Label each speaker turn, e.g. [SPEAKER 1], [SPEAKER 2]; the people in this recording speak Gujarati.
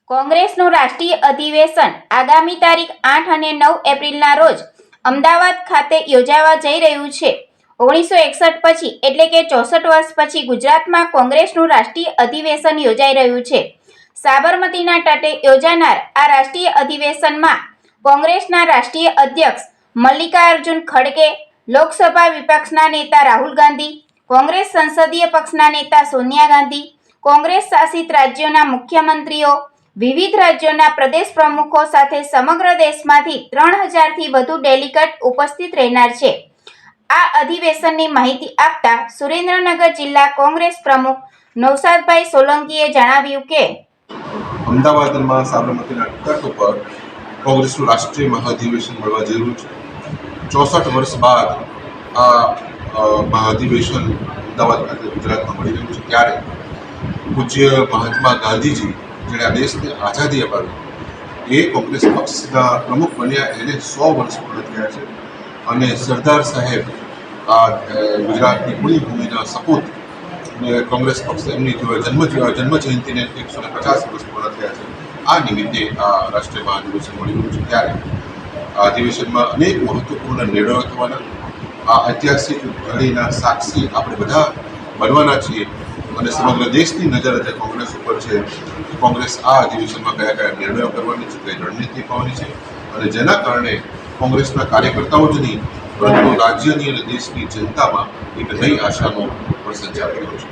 [SPEAKER 1] કોંગ્રેસનું રાષ્ટ્રીય અધિવેશન આગામી તારીખ 8 અને 9 એપ્રિલના રોજ અમદાવાદ ખાતે યોજાવા જઈ રહ્યું છે। 1961 પછી એટલે કે 64 વર્ષ પછી ગુજરાતમાં કોંગ્રેસનું રાષ્ટ્રીય અધિવેશન યોજાઈ રહ્યું છે। સાબરમતીના તટે યોજાનાર આ રાષ્ટ્રીય અધિવેશનમાં કોંગ્રેસના રાષ્ટ્રીય અધ્યક્ષ મલ્લિકાર્જુન ખડગે, લોકસભા વિપક્ષના નેતા રાહુલ ગાંધી, કોંગ્રેસ સંસદીય પક્ષના નેતા સોનિયા ગાંધી, કોંગ્રેસ શાસિત રાજ્યોના મુખ્યમંત્રીઓ, વિવિધ રાજ્યોના પ્રદેશ પ્રમુખો સાથે સમગ્ર દેશમાંથી 3000થી વધુ ડેલિગેટ ઉપસ્થિત રહેનાર છે। આ અધિવેશનની માહિતી આપતા સુરેન્દ્રનગર જિલ્લા કોંગ્રેસ પ્રમુખ નૌશાદભાઈ સોલંકીએ જણાવ્યું કે
[SPEAKER 2] અમદાવાદમાં સાબરમતીના તટ ઉપર કોંગ્રેસનું રાષ્ટ્રીય મહાઅધિવેશન મળવા જઈ રહ્યું છે। 64 વર્ષ બાદ આ મહાઅધિવેશન અમદાવાદ ખાતે ગુજરાતમાં મળી રહ્યું છે। ત્યારે પૂજ્ય મહાત્મા ગાંધીજી જેણે આ દેશને આઝાદી અપાવી, એ કોંગ્રેસ પક્ષના પ્રમુખ બન્યા એને 100 વર્ષ પૂર્ણ થયા છે અને સરદાર સાહેબ આ ગુજરાતની પુણ્યભૂમિના સપૂત કોંગ્રેસ પક્ષ એમની જન્મ જયંતિને 150 વર્ષ પૂર્ણ થયા છે। આ નિમિત્તે આ રાષ્ટ્રીય મહાઅધિવેશન મળી રહ્યું છે। ત્યારે આ અધિવેશનમાં અનેક મહત્વપૂર્ણ નિર્ણયો થવાના, આ ઐતિહાસિક ઘડીના સાક્ષી આપણે બધા બનવાના છીએ અને સમગ્ર દેશની નજર આજે કોંગ્રેસ ઉપર છે। કોંગ્રેસ આ અધિવેશનમાં કયા કયા નિર્ણયો કરવાની છે, કઈ રણનીતિ અપનાવવાની છે અને જેના કારણે કોંગ્રેસના કાર્યકર્તાઓ જ નહીં પરંતુ રાજ્યની અને દેશની જનતામાં એક નઈ આશાનો પણ સંચાર થયો છે।